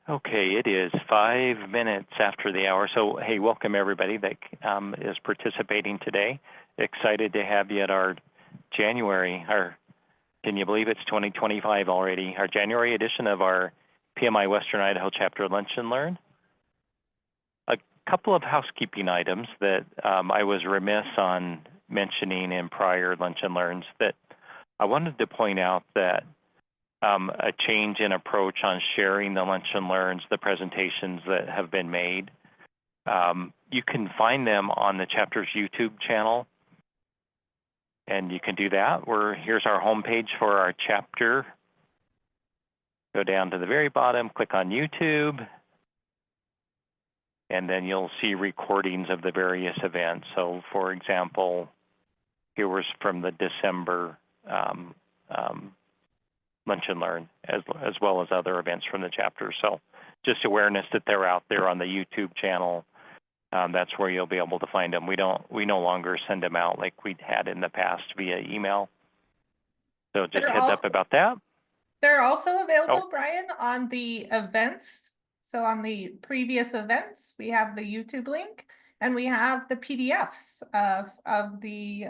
Okay, it is 5 minutes after the hour. So, hey, welcome everybody that is participating today. Excited to have you at our January, can you believe it's 2025 already? Our January edition of our PMI Western Idaho Chapter Lunch and Learn. A couple of housekeeping items that I was remiss on mentioning in prior Lunch and Learns that I wanted to point out that a change in approach on sharing the Lunch and Learns, the presentations that have been made. You can find them on the chapter's YouTube channel, and you can do that. Here's our homepage for our chapter. Go down to the very bottom, click on YouTube, and then you'll see recordings of the various events. So, for example, here was from the December Lunch and Learn, as well as other events from the chapter. So just awareness that they're out there on the YouTube channel. That's where you'll be able to find them. We no longer send them out like we had in the past via email. So just heads up about that. They're also available, Brian, on the events. So on the previous events, we have the YouTube link, and we have the PDFs of the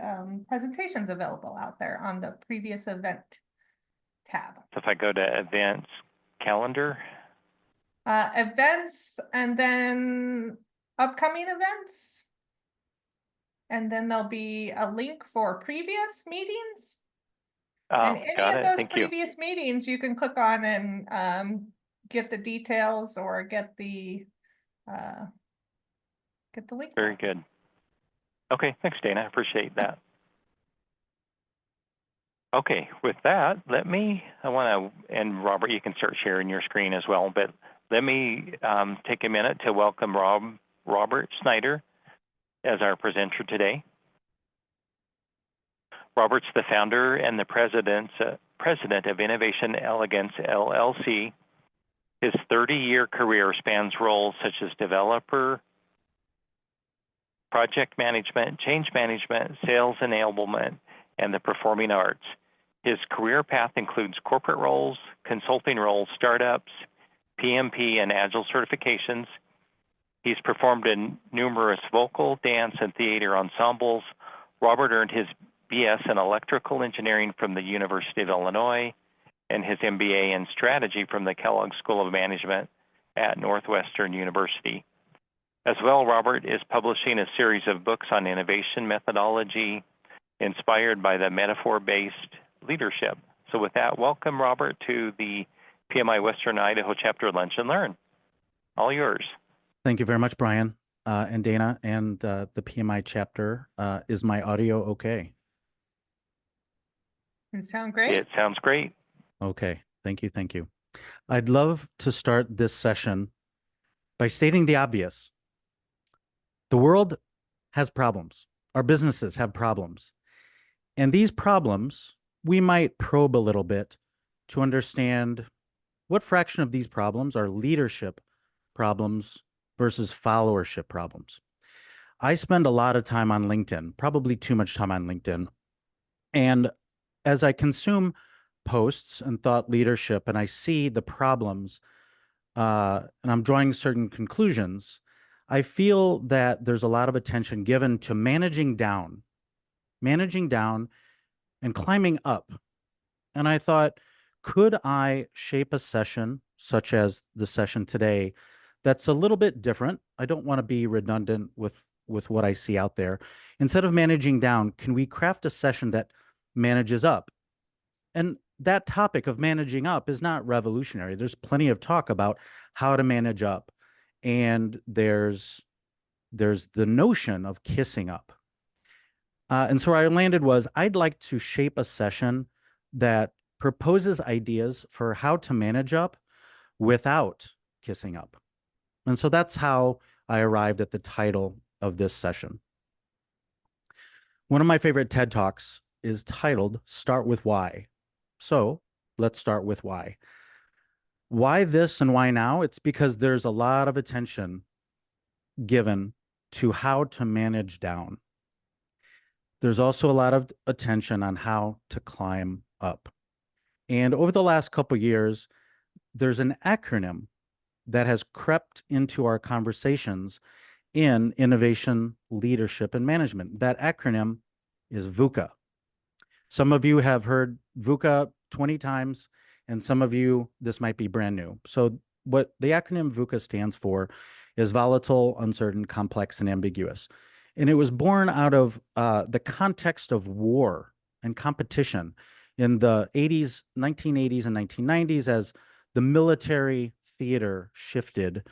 presentations available out there on the previous event tab. So if I go to events calendar. Events, and then upcoming events. And then there'll be a link for previous meetings. And any of those previous meetings you can click on and get the details or get the link. Very good. Okay, thanks, Dana. I appreciate that. Okay, with that, and Robert, you can start sharing your screen as well, but let me take a minute to welcome Robert Snyder as our presenter today. Robert's the founder and the president of Innovation Elegance, LLC. His 30-year career spans roles such as developer, project management, change management, sales enablement, and the performing arts. His career path includes corporate roles, consulting roles, startups, PMP, and Agile certifications. He's performed in numerous vocal, dance, and theater ensembles. Robert earned his BS in electrical engineering from the University of Illinois and his MBA in strategy from the Kellogg School of Management at Northwestern University. As well, Robert is publishing a series of books on innovation methodology inspired by the metaphor-based leadership. So with that, welcome, Robert, to the PMI Western Idaho Chapter Lunch and Learn. All yours. Thank you very much, Brian and Dana, and the PMI chapter. Is my audio okay? It sounds great. It sounds great. Okay, thank you, thank you. I'd love to start this session by stating the obvious. The world has problems. Our businesses have problems. And these problems, we might probe a little bit to understand what fraction of these problems are leadership problems versus followership problems. I spend a lot of time on LinkedIn, probably too much time on LinkedIn. And as I consume posts and thought leadership and I see the problems and I'm drawing certain conclusions, I feel that there's a lot of attention given to managing down and climbing up. And I thought, could I shape a session such as the session today that's a little bit different? I don't want to be redundant with what I see out there. Instead of managing down, can we craft a session that manages up? And that topic of managing up is not revolutionary. There's plenty of talk about how to manage up. And there's the notion of kissing up. And so where I landed was I'd like to shape a session that proposes ideas for how to manage up without kissing up. And so that's how I arrived at the title of this session. One of my favorite TED Talks is titled Start with Why. So let's start with why. Why this and why now? It's because there's a lot of attention given to how to manage down. There's also a lot of attention on how to climb up. And over the last couple of years, there's an acronym that has crept into our conversations in innovation, leadership, and management. That acronym is VUCA. Some of you have heard VUCA 20 times, and some of you, this might be brand new. So what the acronym VUCA stands for is volatile, uncertain, complex, and ambiguous. And it was born out of the context of war and competition in the 80s, 1980s and 1990s as the military theater shifted.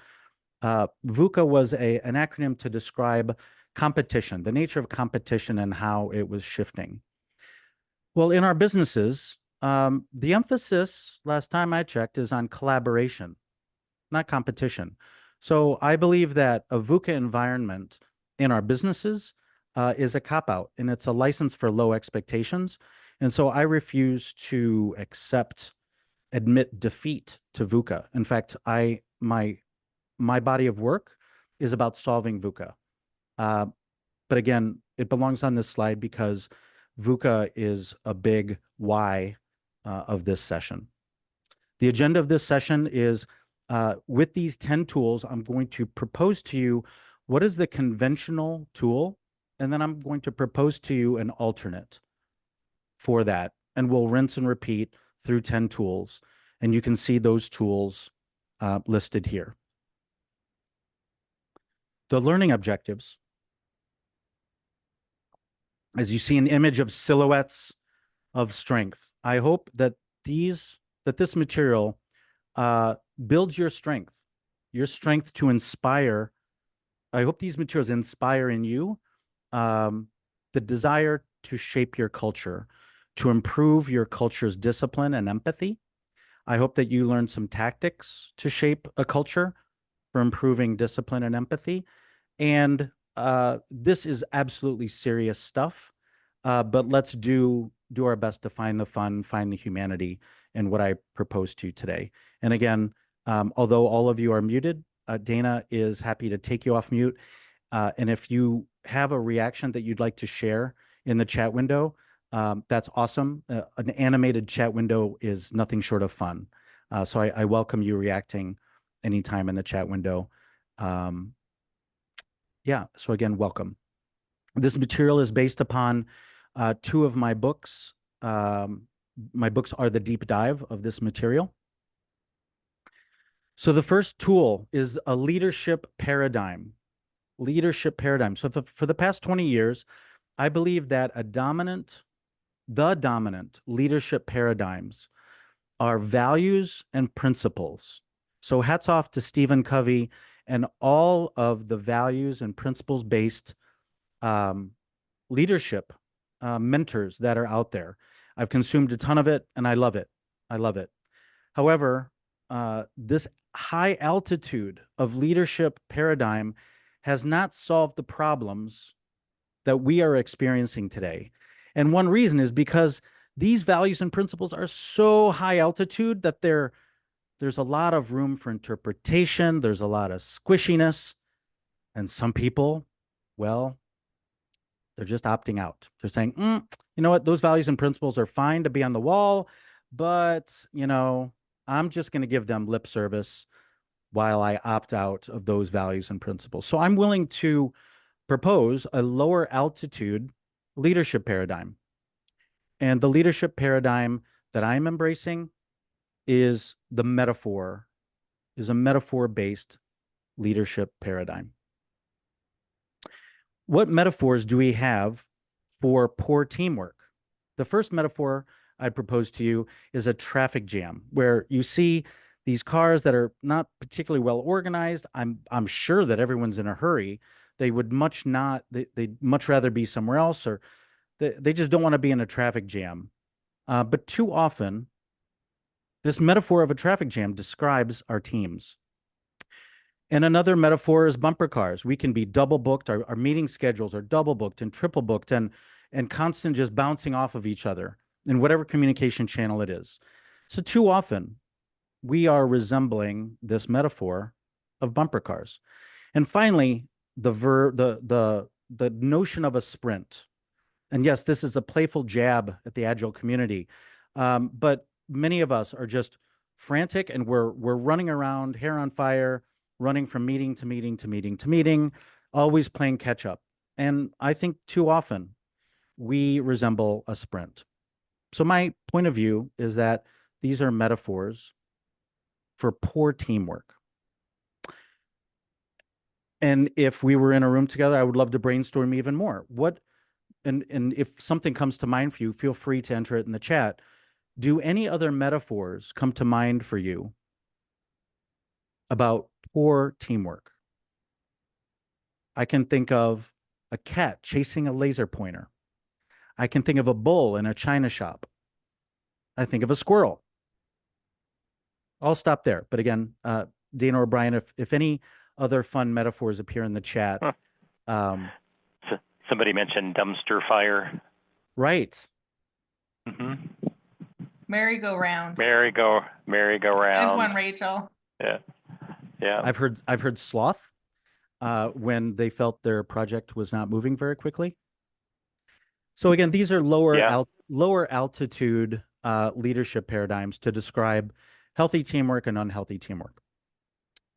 VUCA was an acronym to describe competition, the nature of competition and how it was shifting. Well, in our businesses, the emphasis, last time I checked, is on collaboration, not competition. So I believe that a VUCA environment in our businesses is a cop-out, and it's a license for low expectations. And so I refuse to admit defeat to VUCA. In fact, my body of work is about solving VUCA. But again, it belongs on this slide because VUCA is a big why of this session. The agenda of this session is, with these 10 tools, I'm going to propose to you what is the conventional tool, and then I'm going to propose to you an alternate for that. And we'll rinse and repeat through 10 tools. And you can see those tools listed here. The learning objectives, as you see an image of silhouettes of strength. I hope that this material builds your strength to inspire. I hope these materials inspire in you the desire to shape your culture, to improve your culture's discipline and empathy. I hope that you learn some tactics to shape a culture for improving discipline and empathy. And this is absolutely serious stuff, but let's do our best to find the fun, find the humanity in what I propose to you today. And again, although all of you are muted, Dana is happy to take you off mute. And if you have a reaction that you'd like to share in the chat window, that's awesome. An animated chat window is nothing short of fun. So I welcome you reacting anytime in the chat window. Yeah, so again, welcome. This material is based upon two of my books. My books are the deep dive of this material. So the first tool is a leadership paradigm. Leadership paradigm. So for the past 20 years, I believe that the dominant leadership paradigms are values and principles. So hats off to Stephen Covey and all of the values and principles-based leadership mentors that are out there. I've consumed a ton of it, and I love it. I love it. However, this high altitude of leadership paradigm has not solved the problems that we are experiencing today. And one reason is because these values and principles are so high altitude that there's a lot of room for interpretation. There's a lot of squishiness. And some people, well, they're just opting out. They're saying, you know what, those values and principles are fine to be on the wall, but, you know, I'm just going to give them lip service while I opt out of those values and principles. So I'm willing to propose a lower altitude leadership paradigm. And the leadership paradigm that I'm embracing is a metaphor-based leadership paradigm. What metaphors do we have for poor teamwork? The first metaphor I'd propose to you is a traffic jam, where you see these cars that are not particularly well organized. I'm sure that everyone's in a hurry. They'd much rather be somewhere else, or they just don't want to be in a traffic jam. But too often, this metaphor of a traffic jam describes our teams. And another metaphor is bumper cars. We can be double booked. Our meeting schedules are double booked and triple booked and constant just bouncing off of each other in whatever communication channel it is. So too often, we are resembling this metaphor of bumper cars. And finally, the notion of a sprint. And yes, this is a playful jab at the Agile community. But many of us are just frantic, and we're running around, hair on fire, running from meeting to meeting to meeting to meeting, always playing catch up. And I think too often we resemble a sprint. So my point of view is that these are metaphors for poor teamwork. And if we were in a room together, I would love to brainstorm even more. And if something comes to mind for you, feel free to enter it in the chat. Do any other metaphors come to mind for you about poor teamwork? I can think of a cat chasing a laser pointer. I can think of a bull in a china shop. I think of a squirrel. I'll stop there. But again, Dana or Brian, if any other fun metaphors appear in the chat. Somebody mentioned dumpster fire. Right. Mm-hmm. Merry-go-round. Merry-go-round. Good one, Rachel. Yeah. Yeah. I've heard sloth when they felt their project was not moving very quickly. So again, these are lower altitude leadership paradigms to describe healthy teamwork and unhealthy teamwork.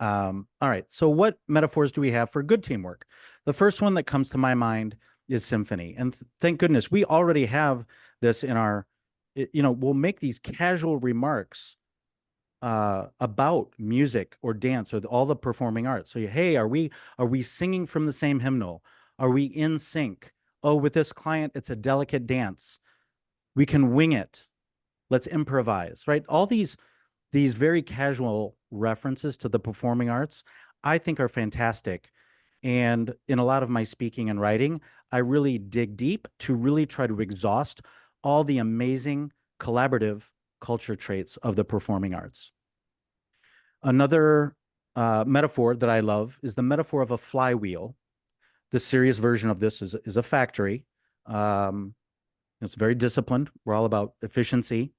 All right. So what metaphors do we have for good teamwork? The first one that comes to my mind is symphony. And thank goodness we already have this in our, we'll make these casual remarks about music or dance or all the performing arts. So, hey, are we singing from the same hymnal? Are we in sync? Oh, with this client, it's a delicate dance. We can wing it. Let's improvise, right? All these very casual references to the performing arts, I think are fantastic. And in a lot of my speaking and writing, I really dig deep to really try to exhaust all the amazing collaborative culture traits of the performing arts. Another metaphor that I love is the metaphor of a flywheel. The serious version of this is a factory. It's very disciplined. We're all about efficiency.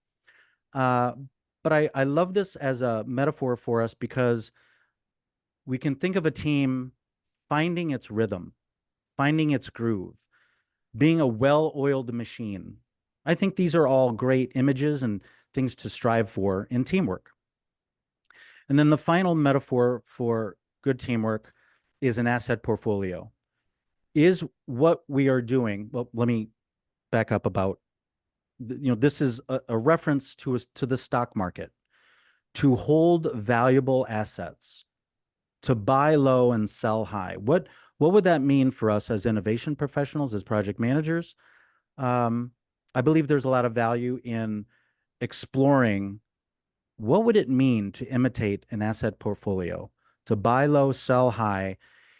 But I love this as a metaphor for us because we can think of a team finding its rhythm, finding its groove, being a well-oiled machine. I think these are all great images and things to strive for in teamwork. And then the final metaphor for good teamwork is an asset portfolio. Is what we are doing, well, let me back up about, this is a reference to the stock market, to hold valuable assets, to buy low and sell high. What would that mean for us as innovation professionals, as project managers? I believe there's a lot of value in exploring what would it mean to imitate an asset portfolio, to buy low, sell high,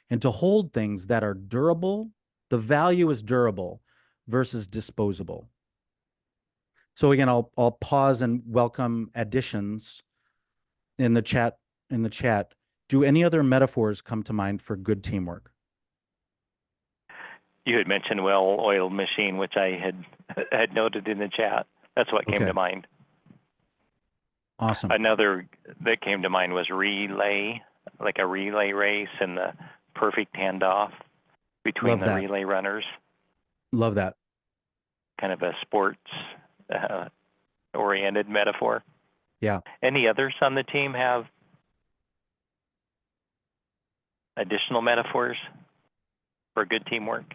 and to hold things that are durable. The value is durable versus disposable. So again, I'll pause and welcome additions in the chat. Do any other metaphors come to mind for good teamwork? You had mentioned well-oiled machine, which I had noted in the chat. That's what came to mind. Awesome. Another that came to mind was relay, like a relay race and the perfect handoff between the relay runners. Love that. Kind of a sports oriented metaphor. Yeah. Any others on the team have additional metaphors for good teamwork?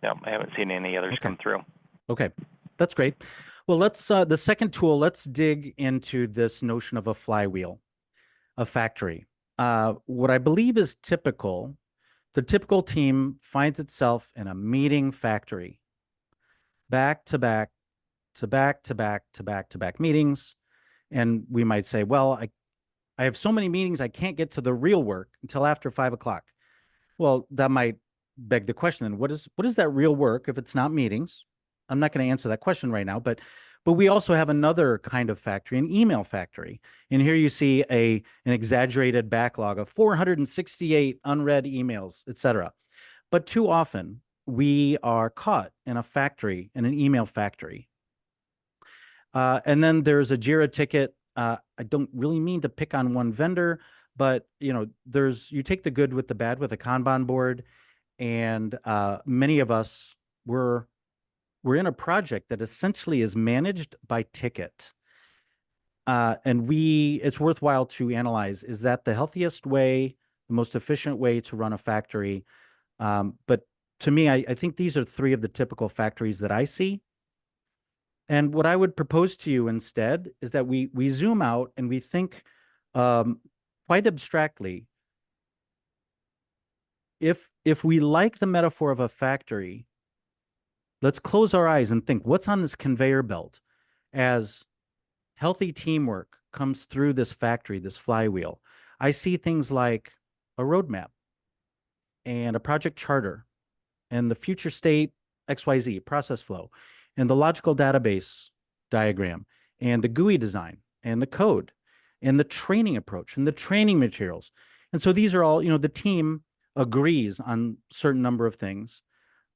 No, I haven't seen any others come through. Okay, that's great. Well, let's the second tool, let's dig into this notion of a flywheel, a factory. What I believe is typical, the typical team finds itself in a meeting factory, back to back to back to back to back to back meetings. And we might say, well, I have so many meetings, I can't get to the real work until after 5 o'clock. Well, that might beg the question, then what is that real work if it's not meetings? I'm not going to answer that question right now, but we also have another kind of factory, an email factory. And here you see an exaggerated backlog of 468 unread emails, etc. But too often we are caught in a factory, in an email factory. And then there's a Jira ticket. I don't really mean to pick on one vendor, but you take the good with the bad with a Kanban board. And many of us were we're in a project that essentially is managed by ticket. And it's worthwhile to analyze, is that the healthiest way, the most efficient way to run a factory? But to me, I think these are three of the typical factories that I see. And what I would propose to you instead is that we zoom out and we think quite abstractly. If we like the metaphor of a factory, let's close our eyes and think, what's on this conveyor belt as healthy teamwork comes through this factory, this flywheel? I see things like a roadmap and a project charter and the future state XYZ process flow and the logical database diagram and the GUI design and the code and the training approach and the training materials. And so these are all, the team agrees on certain number of things.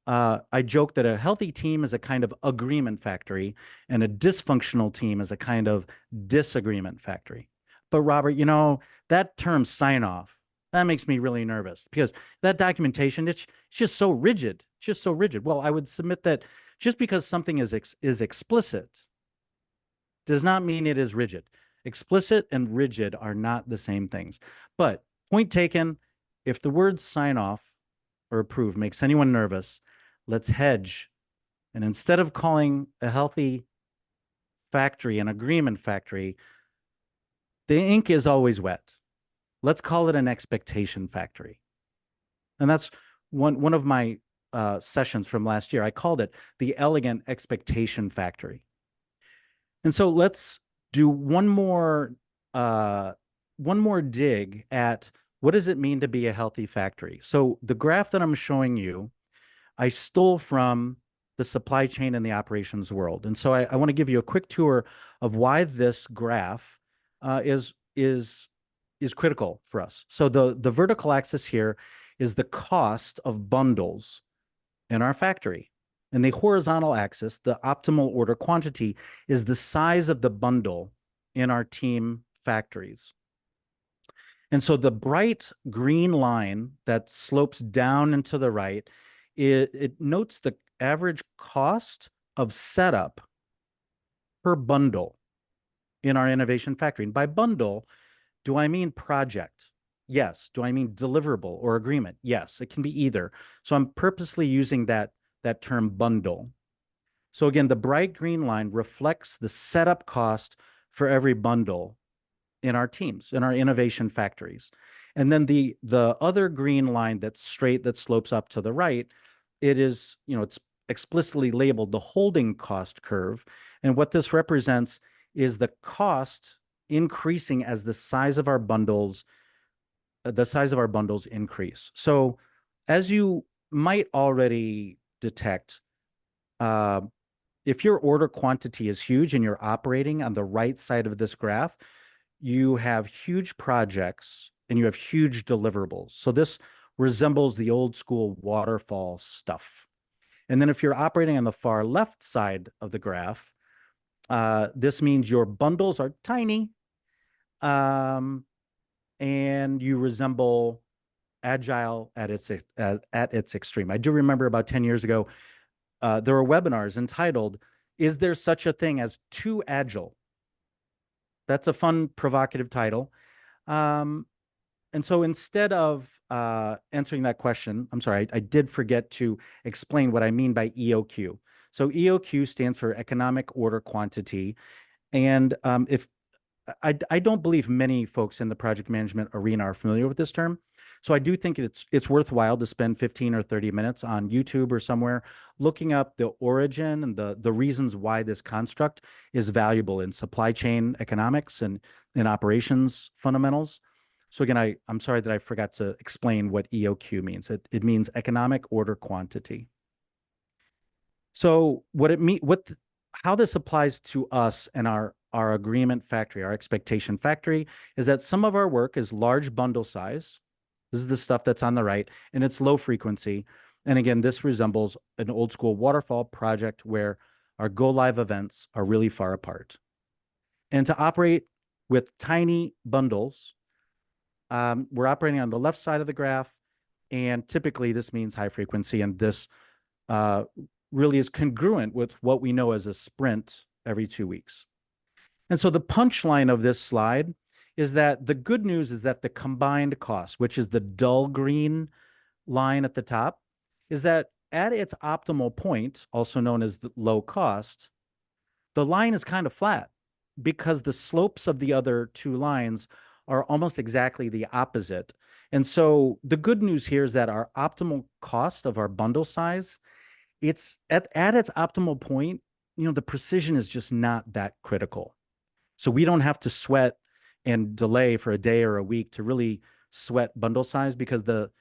I joke that a healthy team is a kind of agreement factory and a dysfunctional team is a kind of disagreement factory. But Robert, that term sign off, that makes me really nervous because that documentation, it's just so rigid. It's just so rigid. Well, I would submit that just because something is explicit does not mean it is rigid. Explicit and rigid are not the same things. But point taken, if the words sign off or approve makes anyone nervous, let's hedge. And instead of calling a healthy factory an agreement factory, the ink is always wet. Let's call it an expectation factory. And that's one of my sessions from last year. I called it the elegant expectation factory. And so let's do one more dig at what does it mean to be a healthy factory. So the graph that I'm showing you, I stole from the supply chain and the operations world. And so I want to give you a quick tour of why this graph is critical for us. So the vertical axis here is the cost of bundles in our factory. And the horizontal axis, the optimal order quantity, is the size of the bundle in our team factories. And so the bright green line that slopes down and to the right, it notes the average cost of setup per bundle in our innovation factory. And by bundle, do I mean project? Yes. Do I mean deliverable or agreement? Yes, it can be either. So I'm purposely using that term bundle. So again, the bright green line reflects the setup cost for every bundle in our teams, in our innovation factories. And then the other green line that's straight, that slopes up to the right, it is, it's explicitly labeled the holding cost curve. And what this represents is the cost increasing as the size of our bundles increase. So as you might already detect, if your order quantity is huge and you're operating on the right side of this graph, you have huge projects and you have huge deliverables. So this resembles the old school waterfall stuff. And then if you're operating on the far left side of the graph, this means your bundles are tiny, and you resemble agile at its extreme. I do remember about 10 years ago, there were webinars entitled, "Is there such a thing as too agile?" That's a fun, provocative title. And so instead of answering that question, I'm sorry, I did forget to explain what I mean by EOQ. So EOQ stands for economic order quantity. And if I don't believe many folks in the project management arena are familiar with this term. So I do think it's worthwhile to spend 15 or 30 minutes on YouTube or somewhere looking up the origin and the reasons why this construct is valuable in supply chain economics and in operations fundamentals. So again, I'm sorry that I forgot to explain what EOQ means. It means economic order quantity. So how this applies to us and our agreement factory, our expectation factory, is that some of our work is large bundle size. This is the stuff that's on the right, and it's low frequency. And again, this resembles an old school waterfall project where our go live events are really far apart. And to operate with tiny bundles, we're operating on the left side of the graph, and typically this means high frequency, and this really is congruent with what we know as a sprint every 2 weeks. And so the punchline of this slide is that the good news is that the combined cost, which is the dull green line at the top, is that at its optimal point, also known as the low cost, the line is kind of flat because the slopes of the other two lines are almost exactly the opposite. And so the good news here is that our optimal cost of our bundle size, it's at its optimal point, the precision is just not that critical. So we don't have to sweat and delay for a day or a week to really sweat bundle size, because the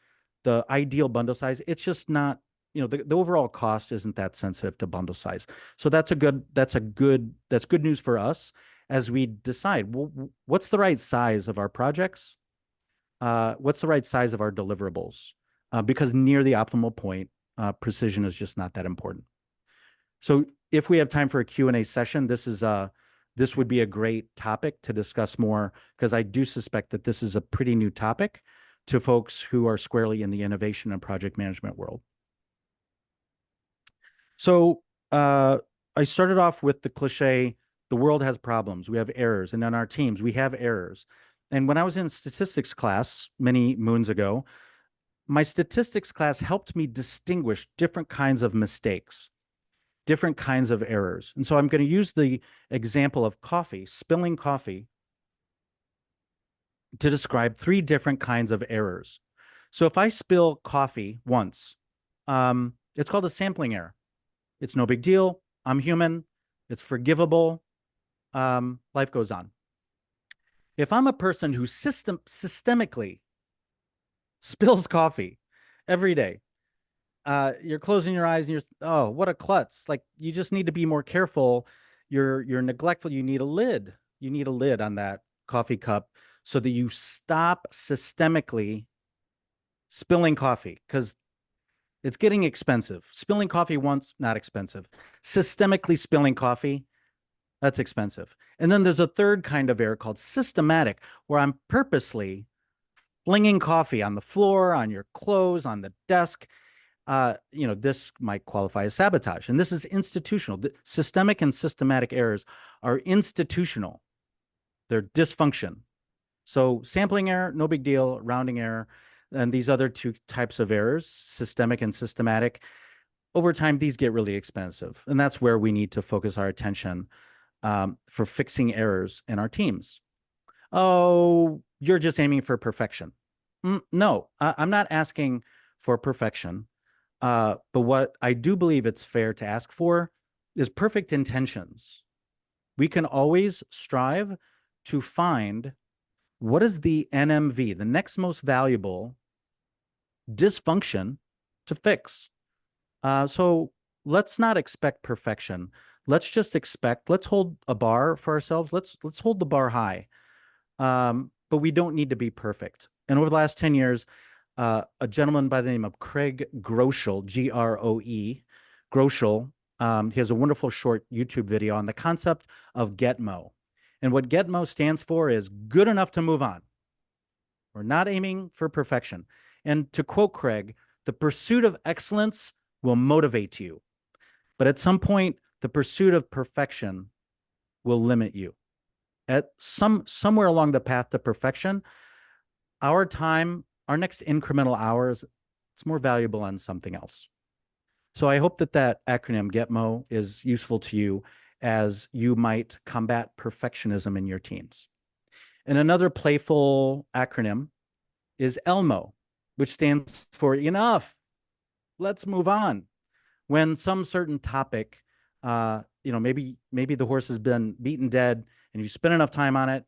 ideal bundle size, it's just not, the overall cost isn't that sensitive to bundle size. So that's good news for us as we decide, well, what's the right size of our projects? What's the right size of our deliverables? Because near the optimal point, precision is just not that important. So if we have time for a Q&A session, this would be a great topic to discuss more, because I do suspect that this is a pretty new topic to folks who are squarely in the innovation and project management world. So I started off with the cliche, the world has problems, we have errors, and on our teams, we have errors. And when I was in statistics class many moons ago, my statistics class helped me distinguish different kinds of mistakes, different kinds of errors. And so I'm going to use the example of coffee, spilling coffee, to describe 3 different kinds of errors. So if I spill coffee once, it's called a sampling error. It's no big deal. I'm human. It's forgivable. Life goes on. If I'm a person who systemically spills coffee every day, you're closing your eyes and you're, oh, what a klutz. Like, you just need to be more careful. You're neglectful. You need a lid. You need a lid on that coffee cup so that you stop systemically spilling coffee, because it's getting expensive. Spilling coffee once, not expensive. Systemically spilling coffee, that's expensive. And then there's a third kind of error called systematic, where I'm purposely flinging coffee on the floor, on your clothes, on the desk. This might qualify as sabotage. And this is institutional. The systemic and systematic errors are institutional. They're dysfunction. So sampling error, no big deal. Rounding error. And these other 2 types of errors, systemic and systematic, over time, these get really expensive. And that's where we need to focus our attention for fixing errors in our teams. Oh, you're just aiming for perfection. No, I'm not asking for perfection. But what I do believe it's fair to ask for is perfect intentions. We can always strive to find what is the NMV, the next most valuable dysfunction to fix. So let's not expect perfection. Let's just let's hold a bar for ourselves. Let's hold the bar high. But we don't need to be perfect. And over the last 10 years, a gentleman by the name of Craig Groeschel, Groe, Groeschel, he has a wonderful short YouTube video on the concept of GETMO. And what GETMO stands for is good enough to move on. We're not aiming for perfection. And to quote Craig, the pursuit of excellence will motivate you. But at some point, the pursuit of perfection will limit you. At somewhere along the path to perfection, our time, our next incremental hours, it's more valuable on something else. So I hope that acronym GETMO is useful to you as you might combat perfectionism in your teams. And another playful acronym is ELMO, which stands for enough. Let's move on. When some certain topic, maybe the horse has been beaten dead and you spend enough time on it,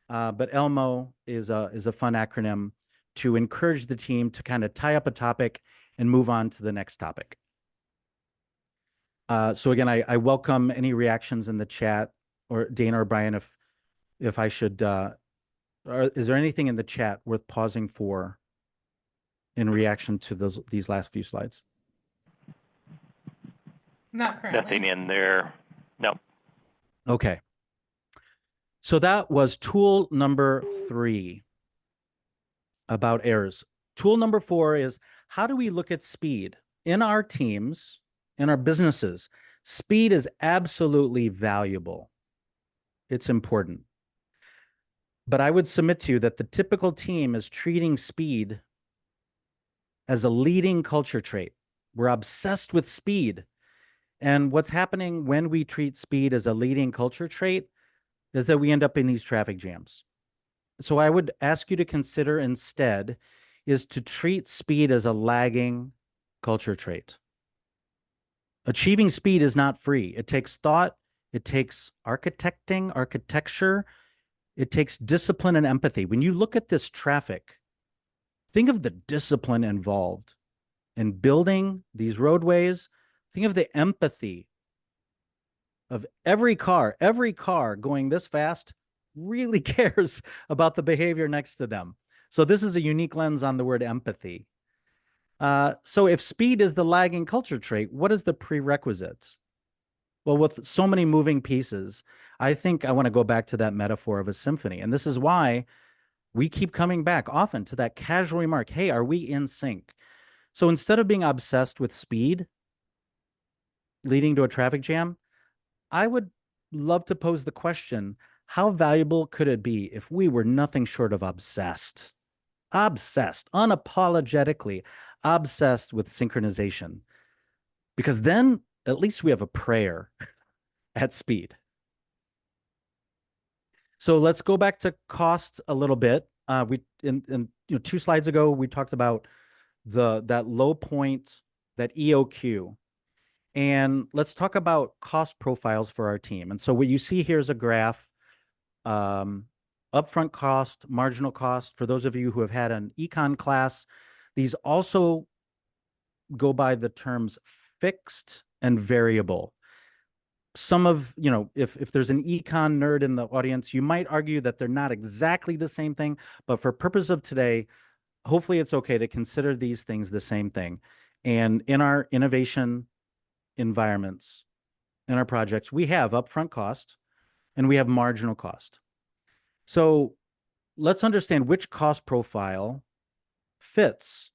but ELMO is a fun acronym to encourage the team to kind of tie up a topic and move on to the next topic. So again, I welcome any reactions in the chat, or Dana or Brian, if I should, is there anything in the chat worth pausing for in reaction to these last few slides? Not currently. Nothing in there. No. Okay. So that was tool number 3 about errors. Tool number 4 is, how do we look at speed in our teams in our businesses, speed is absolutely valuable. It's important. But I would submit to you that the typical team is treating speed as a leading culture trait. We're obsessed with speed. And what's happening when we treat speed as a leading culture trait is that we end up in these traffic jams. So I would ask you to consider instead is to treat speed as a lagging culture trait. Achieving speed is not free. It takes thought, it takes architecture, it takes discipline and empathy. When you look at this traffic, think of the discipline involved in building these roadways. Think of the empathy of every car going this fast really cares about the behavior next to them. So this is a unique lens on the word empathy. So if speed is the lagging culture trait, what is the prerequisites? Well, with so many moving pieces, I think I want to go back to that metaphor of a symphony. And this is why we keep coming back often to that casual remark, hey, are we in sync? So instead of being obsessed with speed leading to a traffic jam, I would love to pose the question, how valuable could it be if we were nothing short of obsessed, unapologetically obsessed with synchronization? Because then at least we have a prayer at speed. So let's go back to costs a little bit. In 2 slides ago, we talked about that low point, that EOQ. And let's talk about cost profiles for our team. And so what you see here is a graph, upfront cost, marginal cost. For those of you who have had an econ class, these also go by the terms fixed and variable. Some of, if there's an econ nerd in the audience, you might argue that they're not exactly the same thing, but for purpose of today, hopefully it's okay to consider these things the same thing. And in our innovation environments, in our projects, we have upfront cost and we have marginal cost. So let's understand which cost profile fits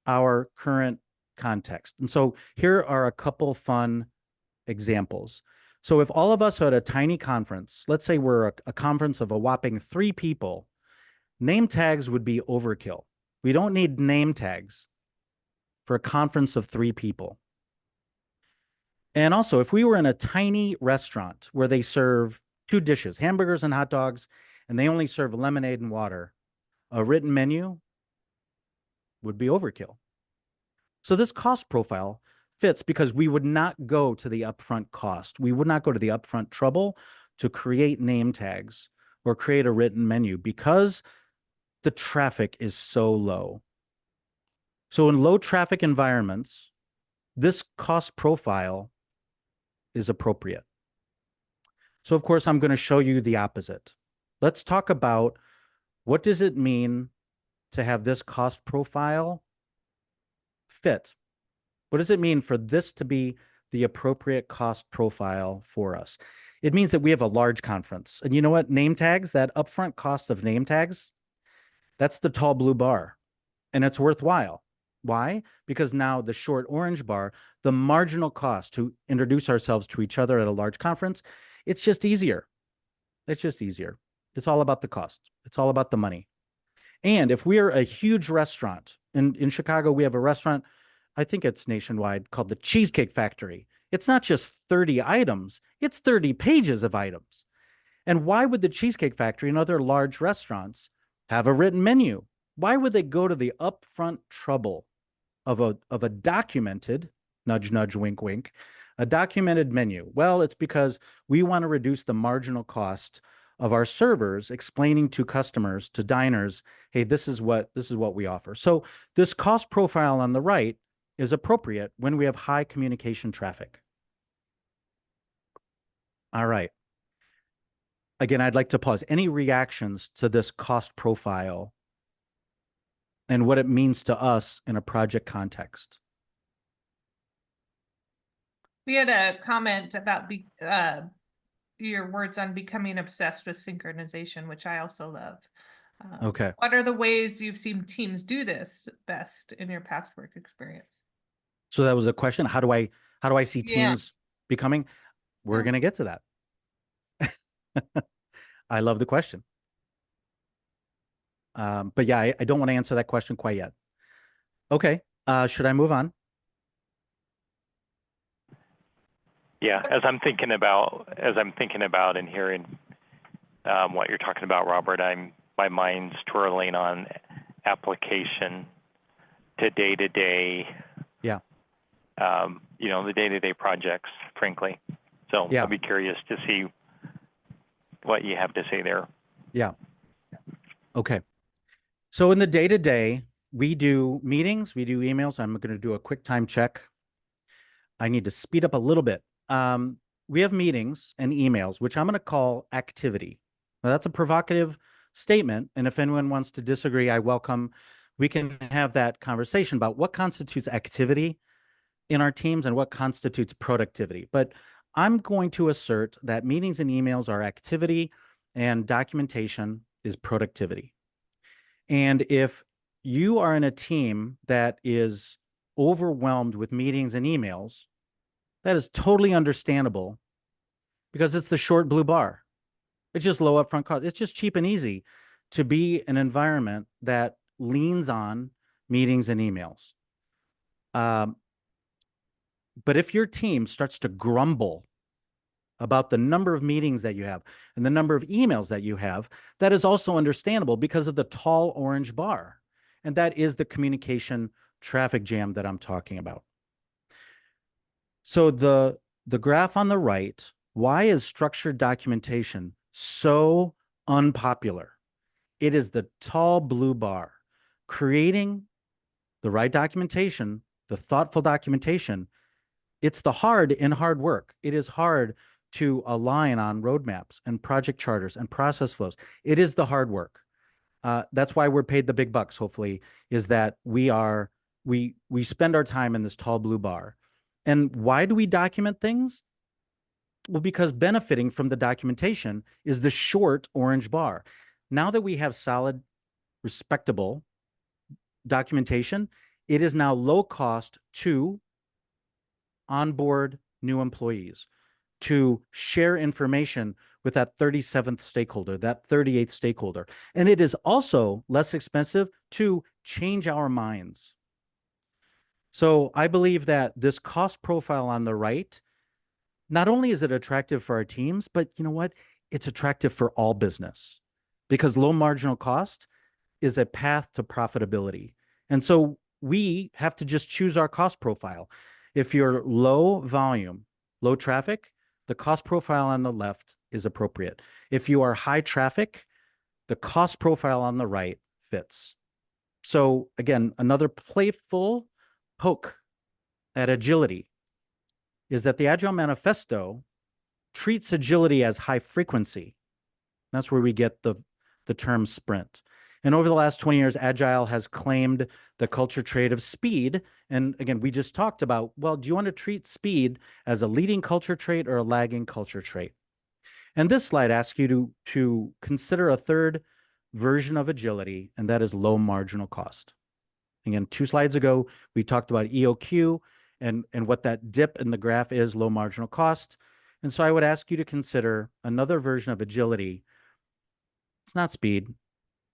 our current context. And so here are a couple fun examples. So if all of us are at a tiny conference, let's say we're a conference of a whopping 3 people, name tags would be overkill. We don't need name tags for a conference of 3 people. And also, if we were in a tiny restaurant where they serve 2 dishes, hamburgers and hot dogs, and they only serve lemonade and water, a written menu would be overkill. So this cost profile fits because we would not go to the upfront cost. We would not go to the upfront trouble to create name tags or create a written menu because the traffic is so low. So in low traffic environments, this cost profile is appropriate. So of course, I'm going to show you the opposite. Let's talk about what does it mean to have this cost profile fit? What does it mean for this to be the appropriate cost profile for us? It means that we have a large conference. And you know what? Name tags, that upfront cost of name tags, that's the tall blue bar. And it's worthwhile. Why? Because now the short orange bar, the marginal cost to introduce ourselves to each other at a large conference, it's just easier. It's just easier. It's all about the cost. It's all about the money. And if we're a huge restaurant, in Chicago, we have a restaurant, I think it's nationwide, called the Cheesecake Factory. It's not just 30 items, it's 30 pages of items. And why would the Cheesecake Factory and other large restaurants have a written menu? Why would they go to the upfront trouble of a documented, nudge, nudge, wink, wink, a documented menu? Well, it's because we want to reduce the marginal cost of our servers explaining to customers, to diners, hey, this is what we offer. So this cost profile on the right is appropriate when we have high communication traffic. All right. Again, I'd like to pause. Any reactions to this cost profile and what it means to us in a project context? We had a comment about your words on becoming obsessed with synchronization, which I also love. Okay. What are the ways you've seen teams do this best in your past work experience? So that was a question. How do I How do I see teams becoming? We're going to get to that. I love the question. But yeah, I don't want to answer that question quite yet. Okay. Should I move on? Yeah, as I'm thinking about and hearing what you're talking about, Robert, my mind's twirling on application to day-to-day. Yeah. The day-to-day projects, frankly. So I'll be curious to see what you have to say there. Yeah. Okay. So in the day-to-day, we do meetings, we do emails. I'm going to do a quick time check. I need to speed up a little bit. We have meetings and emails, which I'm going to call activity. Now, that's a provocative statement, and if anyone wants to disagree, I welcome. We can have that conversation about what constitutes activity in our teams and what constitutes productivity. But I'm going to assert that meetings and emails are activity and documentation is productivity. And if you are in a team that is overwhelmed with meetings and emails, that is totally understandable because it's the short blue bar. It's just low upfront cost. It's just cheap and easy to be an environment that leans on meetings and emails. But if your team starts to grumble about the number of meetings that you have and the number of emails that you have, that is also understandable because of the tall orange bar. And that is the communication traffic jam that I'm talking about. So the graph on the right, why is structured documentation so unpopular? It is the tall blue bar. Creating the right documentation, the thoughtful documentation, it's the hard in hard work. It is hard to align on roadmaps and project charters and process flows. It is the hard work. That's why we're paid the big bucks, hopefully, is that we spend our time in this tall blue bar. And why do we document things? Well, because benefiting from the documentation is the short orange bar. Now that we have solid, respectable documentation, it is now low cost to onboard new employees, to share information with that 37th stakeholder, that 38th stakeholder. And it is also less expensive to change our minds. So I believe that this cost profile on the right, not only is it attractive for our teams, but you know what? It's attractive for all business because low marginal cost is a path to profitability. And so we have to just choose our cost profile. If you're low volume, low traffic, the cost profile on the left is appropriate. If you are high traffic, the cost profile on the right fits. So again, another playful poke at agility is that the Agile Manifesto treats agility as high frequency. That's where we get the term sprint. And over the last 20 years, Agile has claimed the culture trait of speed. And again, we just talked about, well, do you want to treat speed as a leading culture trait or a lagging culture trait? And this slide asks you to consider a third version of agility, and that is low marginal cost. Again, 2 slides ago, we talked about EOQ and what that dip in the graph is, low marginal cost. And so I would ask you to consider another version of agility. It's not speed.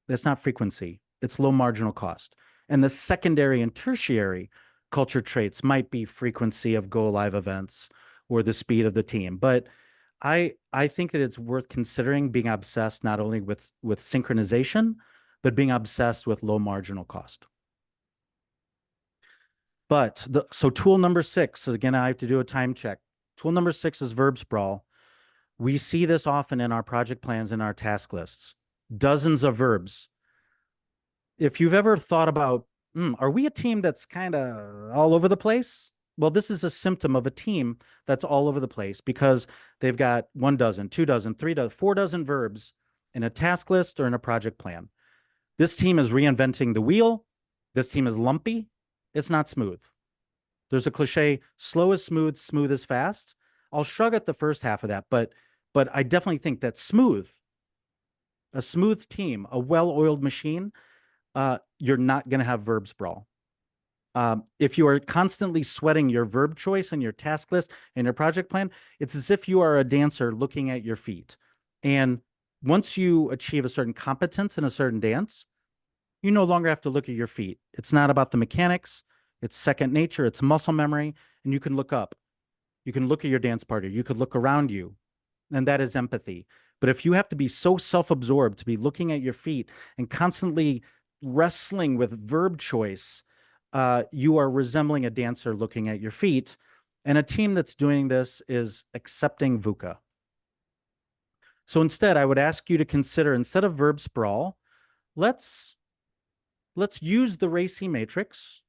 That's not frequency. It's low marginal cost. And the secondary and tertiary culture traits might be frequency of go live events or the speed of the team. But I think that it's worth considering being obsessed not only with synchronization, but being obsessed with low marginal cost. But so tool number 6, so again, I have to do a time check. Tool number 6 is verb sprawl. We see this often in our project plans and our task lists. Dozens of verbs. If you've ever thought about, are we a team that's kind of all over the place? Well, this is a symptom of a team that's all over the place because they've got 1 dozen, 2 dozen, 3 dozen, 4 dozen verbs in a task list or in a project plan. This team is reinventing the wheel. This team is lumpy. It's not smooth. There's a cliche, slow is smooth, smooth is fast. I'll shrug at the first half of that, but I definitely think that a smooth team, a well-oiled machine, you're not going to have verb sprawl. If you are constantly sweating your verb choice and your task list and your project plan, it's as if you are a dancer looking at your feet. And once you achieve a certain competence in a certain dance, you no longer have to look at your feet. It's not about the mechanics. It's second nature. It's muscle memory. And you can look up. You can look at your dance partner. You could look around you. And that is empathy. But if you have to be so self-absorbed to be looking at your feet and constantly wrestling with verb choice, you are resembling a dancer looking at your feet. And a team that's doing this is accepting VUCA. So instead, I would ask you to consider, instead of verb sprawl, let's use the RACI matrix,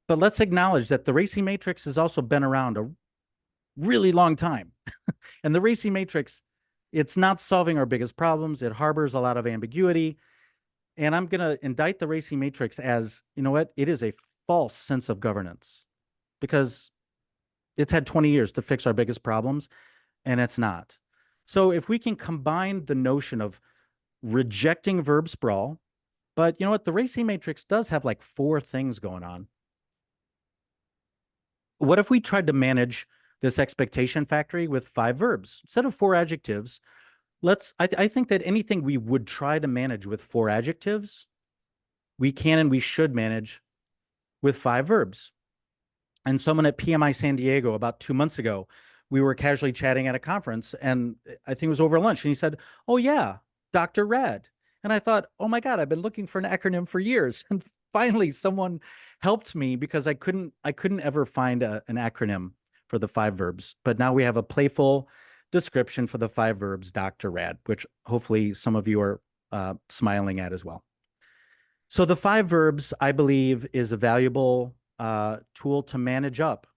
but let's acknowledge that the RACI matrix has also been around a really long time. And the RACI matrix, it's not solving our biggest problems. It harbors a lot of ambiguity. And I'm going to indict the RACI matrix as, you know what, it is a false sense of governance because it's had 20 years to fix our biggest problems, and it's not. So if we can combine the notion of rejecting verb sprawl, but you know what, the RACI matrix does have like 4 things going on. What if we tried to manage this expectation factory with 5 verbs instead of 4 adjectives? I think that anything we would try to manage with 4 adjectives, we can and we should manage with 5 verbs. And someone at PMI San Diego about 2 months ago, we were casually chatting at a conference, and I think it was over lunch, and he said, "Oh yeah, Dr. Rad." And I thought, oh my God, I've been looking for an acronym for years. And finally someone helped me because I couldn't ever find an acronym for the 5 verbs. But now we have a playful description for the 5 verbs, Dr. Rad, which hopefully some of you are smiling at as well. So the 5 verbs, I believe, is a valuable tool to manage up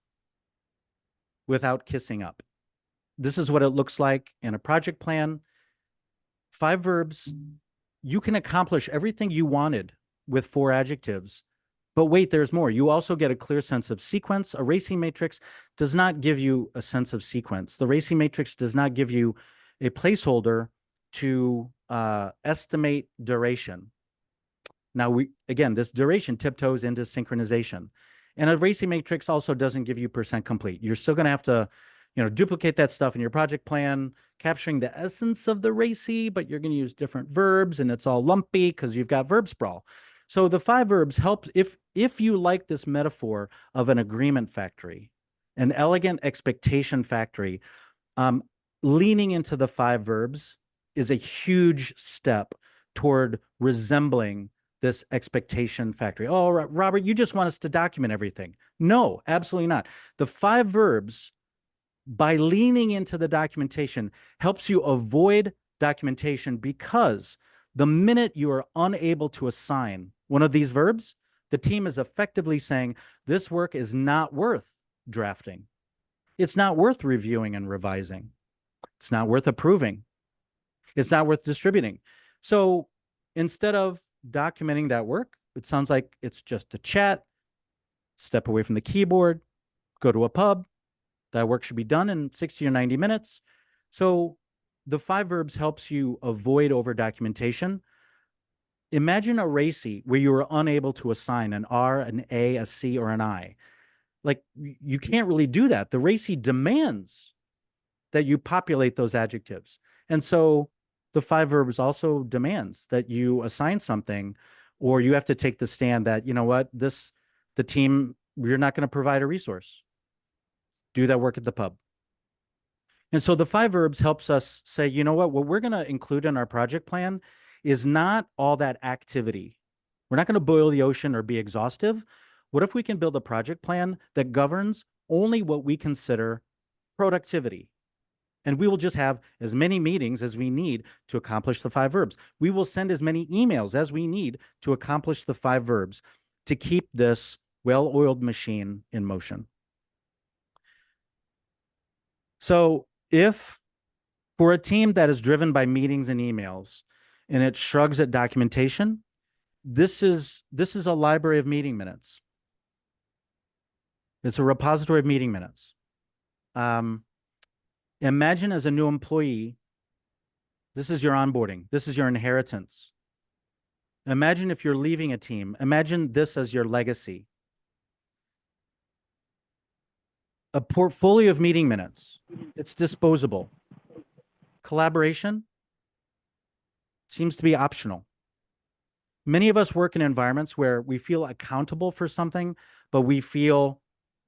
without kissing up. This is what it looks like in a project plan. 5 verbs, you can accomplish everything you wanted with 4 adjectives. But wait, there's more. You also get a clear sense of sequence. A RACI matrix does not give you a sense of sequence. The RACI matrix does not give you a placeholder to estimate duration. Now, again, this duration tiptoes into synchronization. And a RACI matrix also doesn't give you percent complete. You're still going to have to, duplicate that stuff in your project plan, capturing the essence of the RACI, but you're going to use different verbs, and it's all lumpy because you've got verb sprawl. So the 5 verbs help, if you like this metaphor of an agreement factory, an elegant expectation factory, leaning into the 5 verbs is a huge step toward resembling this expectation factory. Oh, Robert, you just want us to document everything. No, absolutely not. The 5 verbs, by leaning into the documentation, helps you avoid documentation, because the minute you are unable to assign one of these verbs, the team is effectively saying this work is not worth drafting. It's not worth reviewing and revising. It's not worth approving. It's not worth distributing. So instead of documenting that work, it sounds like it's just a chat, step away from the keyboard, go to a pub. That work should be done in 60 or 90 minutes. So the 5 verbs helps you avoid over documentation. Imagine a RACI where you are unable to assign an R, an A, a C, or an I. Like, you can't really do that. The RACI demands that you populate those adjectives. And so the 5 verbs also demands that you assign something, or you have to take the stand that, you know what, the team, you're not going to provide a resource. Do that work at the pub. And so the 5 verbs helps us say, you know what we're going to include in our project plan is not all that activity. We're not going to boil the ocean or be exhaustive. What if we can build a project plan that governs only what we consider productivity? And we will just have as many meetings as we need to accomplish the 5 verbs. We will send as many emails as we need to accomplish the 5 verbs to keep this well-oiled machine in motion. So if for a team that is driven by meetings and emails and it shrugs at documentation, this is a library of meeting minutes. It's a repository of meeting minutes. Imagine as a new employee, this is your onboarding. This is your inheritance. Imagine if you're leaving a team. Imagine this as your legacy. A portfolio of meeting minutes. It's disposable. Collaboration seems to be optional. Many of us work in environments where we feel accountable for something, but we feel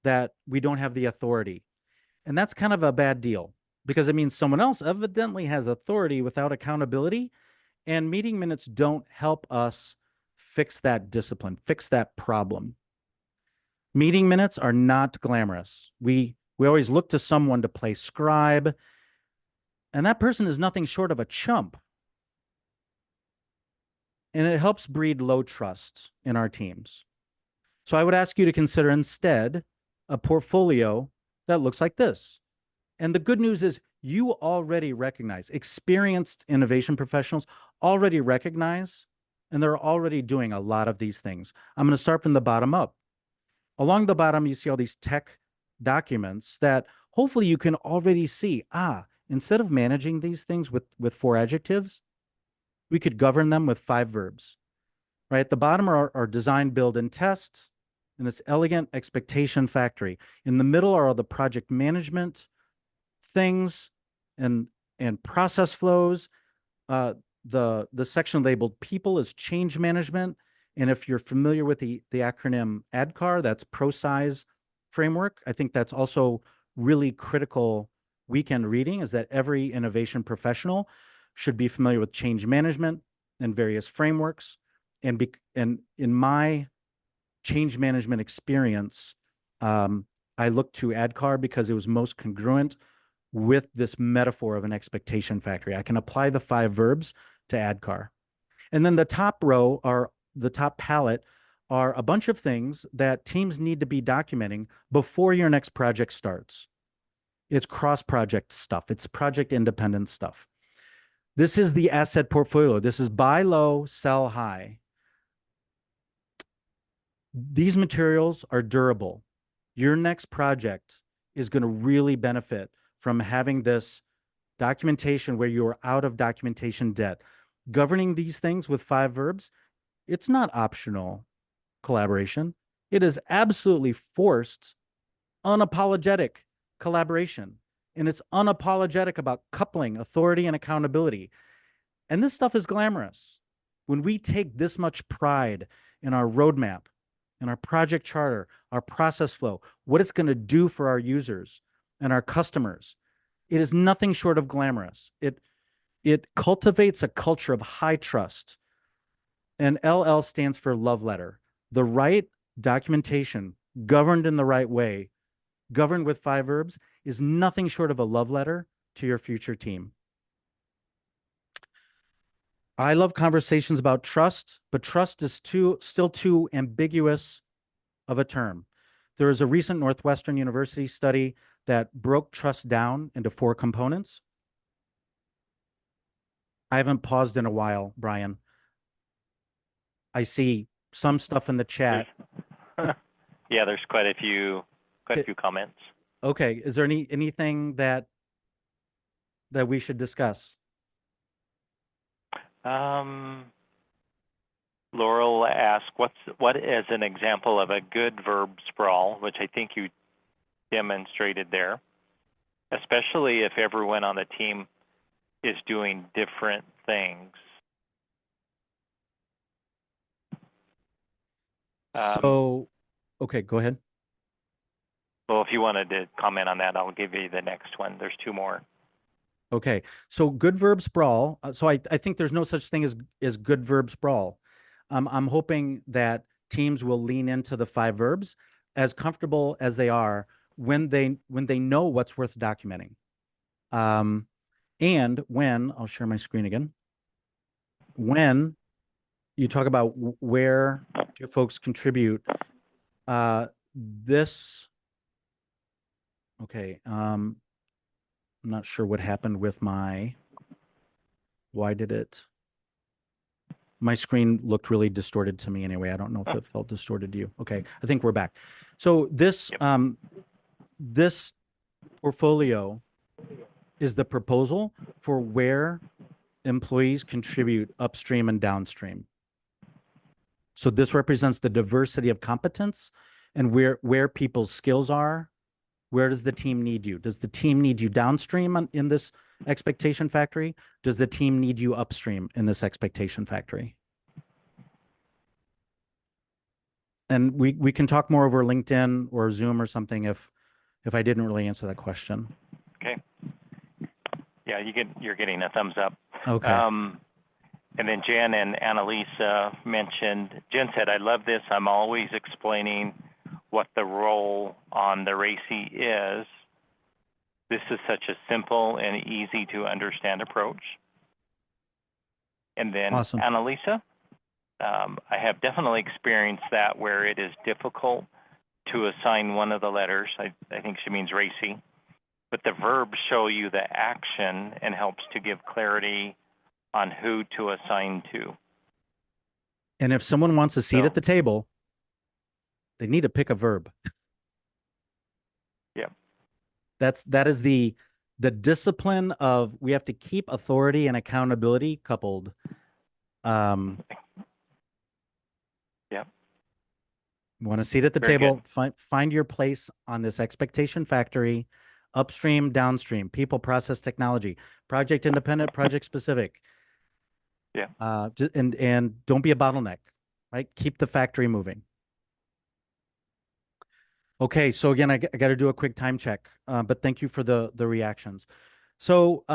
that we don't have the authority. And that's kind of a bad deal because it means someone else evidently has authority without accountability. And meeting minutes don't help us fix that discipline, fix that problem. Meeting minutes are not glamorous. We always look to someone to play scribe, and that person is nothing short of a chump. And it helps breed low trust in our teams. So I would ask you to consider instead a portfolio that looks like this. And the good news is you already recognize, experienced innovation professionals already recognize, and they're already doing a lot of these things. I'm going to start from the bottom up. Along the bottom, you see all these tech documents that hopefully you can already see, instead of managing these things with 4 adjectives, we could govern them with 5 verbs. Right at the bottom are our design, build, and test in this elegant expectation factory. In the middle are all the project management things and process flows. The section labeled people is change management. And if you're familiar with the acronym ADKAR, that's ProSize framework. I think that's also really critical weekend reading, is that every innovation professional should be familiar with change management and various frameworks. And in my change management experience, I looked to ADKAR because it was most congruent with this metaphor of an expectation factory. I can apply the 5 verbs to ADKAR. And then the top row the top palette are a bunch of things that teams need to be documenting before your next project starts. It's cross-project stuff. It's project-independent stuff. This is the asset portfolio. This is buy low, sell high. These materials are durable. Your next project is going to really benefit from having this documentation where you're out of documentation debt. Governing these things with 5 verbs, it's not optional collaboration. It is absolutely forced, unapologetic collaboration. And it's unapologetic about coupling authority and accountability. And this stuff is glamorous. When we take this much pride in our roadmap, in our project charter, our process flow, what it's going to do for our users and our customers, it is nothing short of glamorous. It cultivates a culture of high trust. And LL stands for love letter. The right documentation, governed in the right way, governed with 5 verbs, is nothing short of a love letter to your future team. I love conversations about trust, but trust is still too ambiguous of a term. There is a recent Northwestern University study that broke trust down into 4 components. I haven't paused in a while, Brian. I see some stuff in the chat. Yeah, there's quite a few comments. Okay, is there anything that we should discuss? Laurel asked, what is an example of a good verb sprawl, which I think you demonstrated there, especially if everyone on the team is doing different things. Okay, go ahead. Well, if you wanted to comment on that, I'll give you the next one. There's 2 more. Okay, so good verb sprawl. So I think there's no such thing as good verb sprawl. I'm hoping that teams will lean into the 5 verbs as comfortable as they are when they know what's worth documenting. And when, I'll share my screen again, when you talk about where do folks contribute, this, okay, I'm not sure what happened with my, my screen looked really distorted to me anyway. I don't know if it felt distorted to you. Okay, I think we're back. So this, this portfolio is the proposal for where employees contribute upstream and downstream. So this represents the diversity of competence and where people's skills are. Where does the team need you? Does the team need you downstream in this expectation factory? Does the team need you upstream in this expectation factory? And we can talk more over LinkedIn or Zoom or something if I didn't really answer that question. Okay. Yeah, you're getting a thumbs up. Okay. And then Jen and Annalisa mentioned, Jen said, I love this. I'm always explaining what the role on the RACI is. This is such a simple and easy to understand approach. And then awesome. Annalisa, I have definitely experienced that where it is difficult to assign one of the letters. I think she means RACI, but the verbs show you the action and helps to give clarity on who to assign to. And if someone wants a seat at the table, they need to pick a verb. Yeah. That is the discipline of, we have to keep authority and accountability coupled. Yeah. Want a seat at the table, find your place on this expectation factory, upstream, downstream, people, process, technology, project independent, project specific. Yeah. And don't be a bottleneck, right? Keep the factory moving. Okay, so again, I got to do a quick time check, but thank you for the reactions. So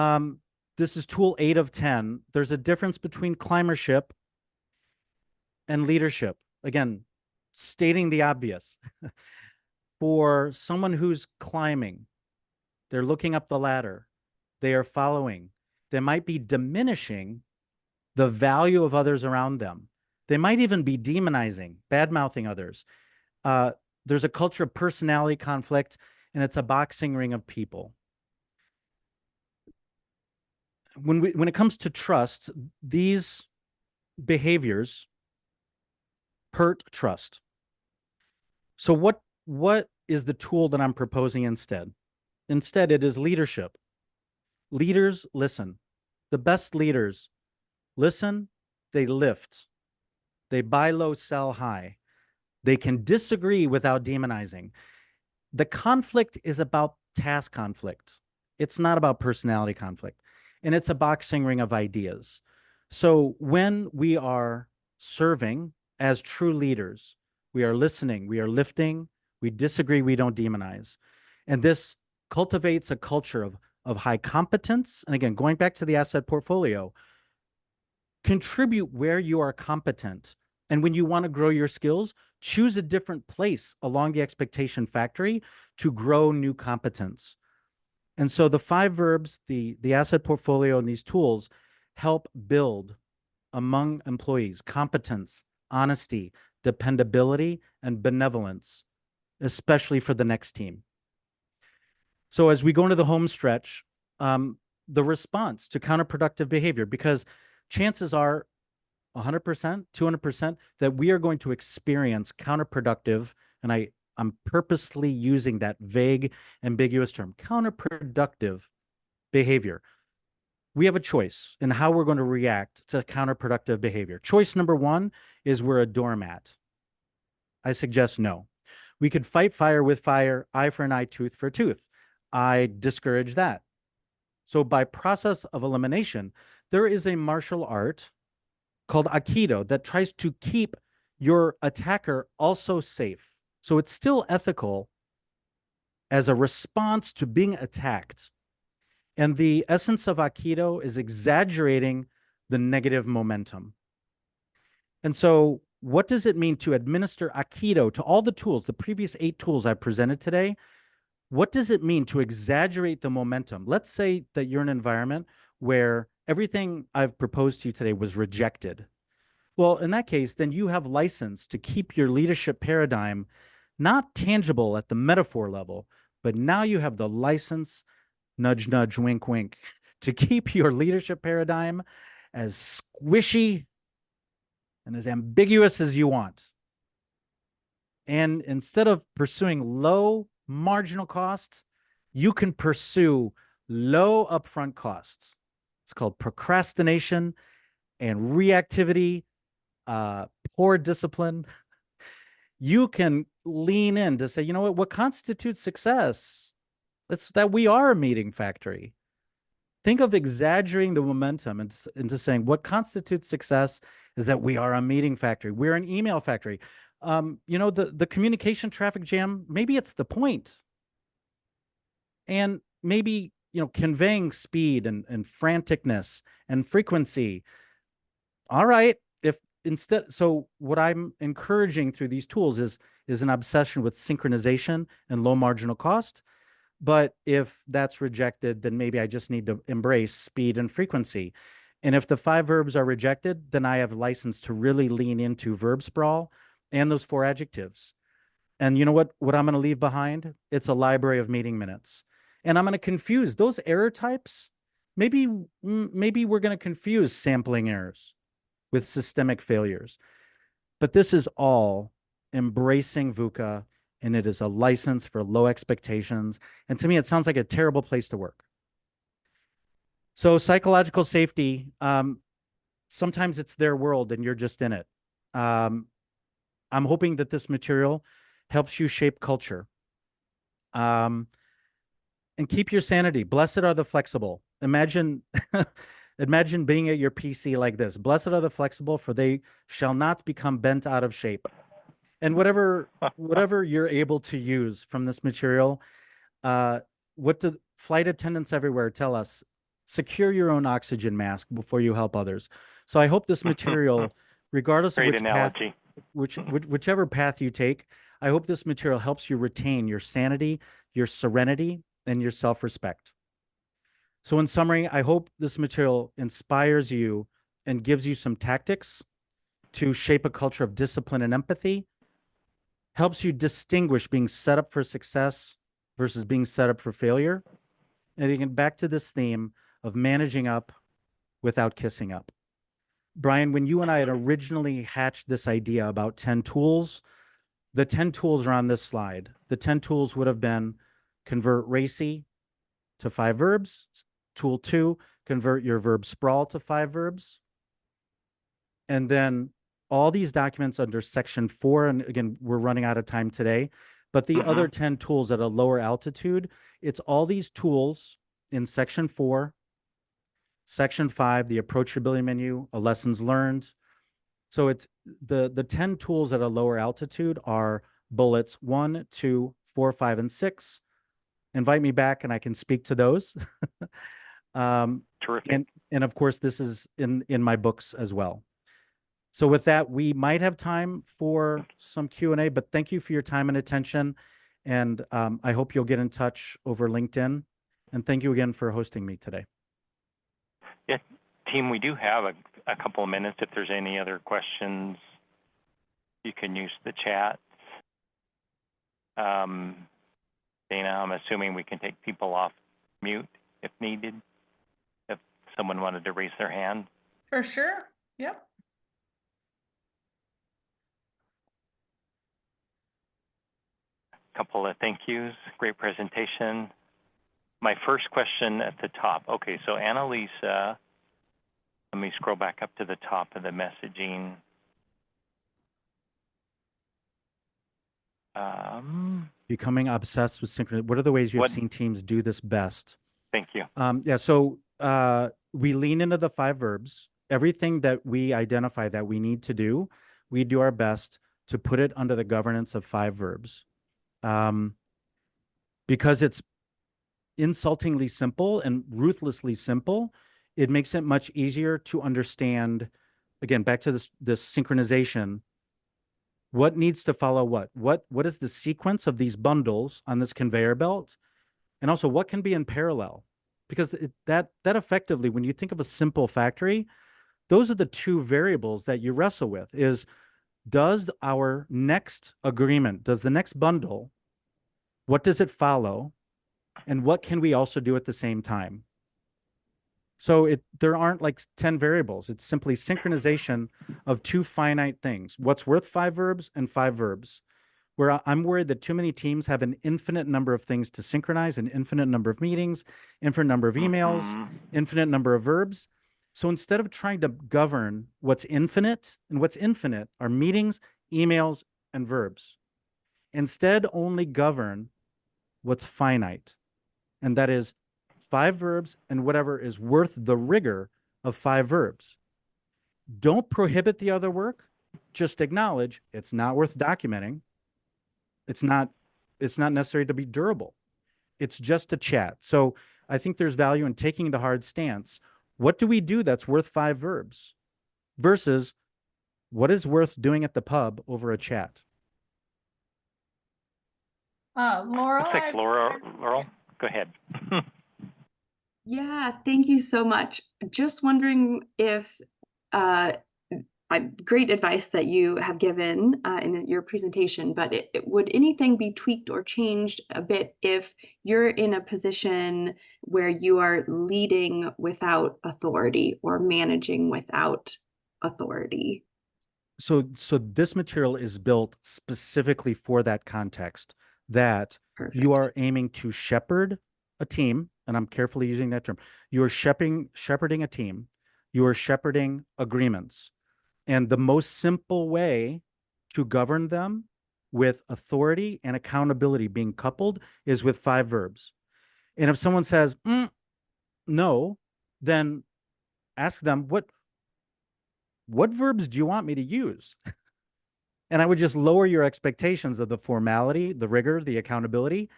this is tool 8 of 10. There's a difference between climbership and leadership. Again, stating the obvious. For someone who's climbing, they're looking up the ladder, they are following, they might be diminishing the value of others around them. They might even be demonizing, bad-mouthing others. There's a culture of personality conflict, and it's a boxing ring of people. When it comes to trust, these behaviors hurt trust. So what is the tool that I'm proposing instead? Instead, it is leadership. Leaders listen. The best leaders listen, they lift. They buy low, sell high. They can disagree without demonizing. The conflict is about task conflict. It's not about personality conflict. And it's a boxing ring of ideas. So when we are serving as true leaders, we are listening, we are lifting, we disagree, we don't demonize. And this cultivates a culture of high competence. And again, going back to the asset portfolio, contribute where you are competent. And when you want to grow your skills, choose a different place along the expectation factory to grow new competence. And so the 5 verbs, the asset portfolio, and these tools help build among employees competence, honesty, dependability, and benevolence, especially for the next team. So as we go into the home stretch, the response to counterproductive behavior, because chances are 100%, 200% that we are going to experience counterproductive, and I'm purposely using that vague, ambiguous term, counterproductive behavior. We have a choice in how we're going to react to counterproductive behavior. Choice number 1 is we're a doormat. I suggest no. We could fight fire with fire, eye for an eye, tooth for tooth. I discourage that. So by process of elimination, there is a martial art called Aikido that tries to keep your attacker also safe. So it's still ethical as a response to being attacked. And the essence of Aikido is exaggerating the negative momentum. And so what does it mean to administer Aikido to all the tools, the previous 8 tools I presented today? What does it mean to exaggerate the momentum? Let's say that you're in an environment where everything I've proposed to you today was rejected. Well, in that case, then you have license to keep your leadership paradigm not tangible at the metaphor level, but now you have the license, nudge, nudge, wink, wink, to keep your leadership paradigm as squishy and as ambiguous as you want. And instead of pursuing low marginal costs, you can pursue low upfront costs. It's called procrastination and reactivity poor discipline, you can lean in to say, you know what constitutes success? It's that we are a meeting factory. Think of exaggerating the momentum into saying what constitutes success is that we are a meeting factory. We're an email factory. The communication traffic jam, maybe it's the point. And maybe, conveying speed and franticness and frequency. All right. So what I'm encouraging through these tools is an obsession with synchronization and low marginal cost. But if that's rejected, then maybe I just need to embrace speed and frequency. And if the 5 verbs are rejected, then I have license to really lean into verb sprawl and those 4 adjectives. And you know what I'm going to leave behind? It's a library of meeting minutes. And I'm going to confuse those error types. Maybe we're going to confuse sampling errors with systemic failures. But this is all embracing VUCA, and it is a license for low expectations. And to me, it sounds like a terrible place to work. So psychological safety, sometimes it's their world and you're just in it. I'm hoping that this material helps you shape culture. And keep your sanity. Blessed are the flexible. Imagine being at your PC like this. Blessed are the flexible, for they shall not become bent out of shape. And whatever you're able to use from this material, what do flight attendants everywhere tell us? Secure your own oxygen mask before you help others. So I hope this material, regardless of whichever path you take, I hope this material helps you retain your sanity, your serenity, and your self-respect. So in summary, I hope this material inspires you and gives you some tactics to shape a culture of discipline and empathy, helps you distinguish being set up for success versus being set up for failure. And again, back to this theme of managing up without kissing up. Brian, when you and I had originally hatched this idea about 10 tools, the 10 tools are on this slide. The 10 tools would have been convert RACI to 5 verbs. Tool 2, convert your verb sprawl to 5 verbs. And then all these documents under section 4, and again, we're running out of time today, but the other 10 tools at a lower altitude, it's all these tools in section 4, section 5, the approachability menu, a lessons learned. So it's the 10 tools at a lower altitude are bullets 1, 2, 4, 5, and 6. Invite me back and I can speak to those. Terrific. And of course, this is in my books as well. So with that, we might have time for some Q&A, but thank you for your time and attention. And I hope you'll get in touch over LinkedIn. And thank you again for hosting me today. Yeah, team, we do have a couple of minutes. If there's any other questions, you can use the chat. Dana, I'm assuming we can take people off mute if needed, if someone wanted to raise their hand. For sure. Yep. Couple of thank yous. Great presentation. My first question at the top. Okay, so Annalisa, let me scroll back up to the top of the messaging. Becoming obsessed with synchronous. What are the ways you've seen teams do this best? Thank you. Yeah, so we lean into the 5 verbs. Everything that we identify that we need to do, we do our best to put it under the governance of 5 verbs. Because it's insultingly simple and ruthlessly simple, it makes it much easier to understand, again, back to this synchronization, what needs to follow what is the sequence of these bundles on this conveyor belt, and also what can be in parallel, because that effectively, when you think of a simple factory, those are the 2 variables that you wrestle with. Is does our next agreement, does the next bundle, what does it follow, and what can we also do at the same time? So there aren't like 10 variables. It's simply synchronization of 2 finite things. What's worth 5 verbs and 5 verbs. Where I'm worried that too many teams have an infinite number of things to synchronize, an infinite number of meetings, infinite number of emails, infinite number of verbs. So instead of trying to govern what's infinite, and what's infinite are meetings, emails, and verbs, instead only govern what's finite. And that is 5 verbs and whatever is worth the rigor of 5 verbs. Don't prohibit the other work. Just acknowledge it's not worth documenting. It's not necessary to be durable. It's just a chat. So I think there's value in taking the hard stance. What do we do that's worth 5 verbs versus what is worth doing at the pub over a chat? Laurel. Laurel, go ahead. Yeah, thank you so much. Just wondering if great advice that you have given in your presentation, but would anything be tweaked or changed a bit if you're in a position where you are leading without authority or managing without authority? So this material is built specifically for that context, that Perfect. You are aiming to shepherd a team, and I'm carefully using that term. You are shepherding a team. You are shepherding agreements. And the most simple way to govern them with authority and accountability being coupled is with 5 verbs. And if someone says, no, then ask them, what verbs do you want me to use? And I would just lower your expectations of the formality, the rigor, the accountability,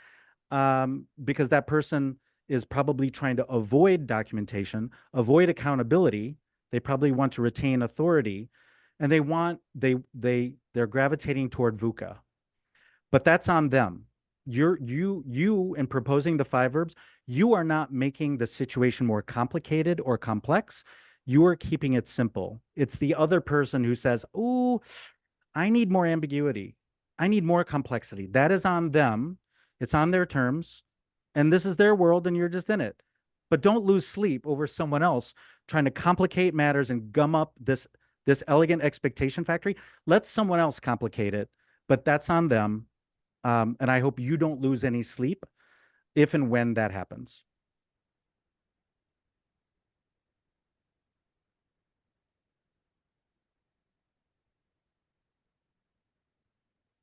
because that person is probably trying to avoid documentation, avoid accountability. They probably want to retain authority, and they're gravitating toward VUCA. But that's on them. You in proposing the 5 verbs, you are not making the situation more complicated or complex. You are keeping it simple. It's the other person who says, "Oh, I need more ambiguity. I need more complexity." That is on them. It's on their terms. And this is their world, and you're just in it. But don't lose sleep over someone else trying to complicate matters and gum up this elegant expectation factory. Let someone else complicate it, but that's on them. And I hope you don't lose any sleep if and when that happens.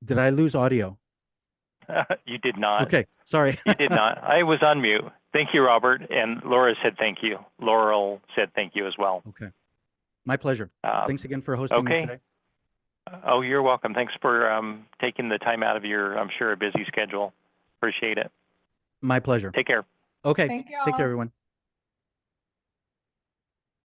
Did I lose audio? You did not. Okay, sorry. You did not. I was on mute. Thank you, Robert. And Laura said thank you. Laurel said thank you as well. Okay. My pleasure. Thanks again for hosting me today. Oh, you're welcome. Thanks for taking the time out of your, I'm sure, a busy schedule. Appreciate it. My pleasure. Take care. Okay. Thank you Take all. care, everyone.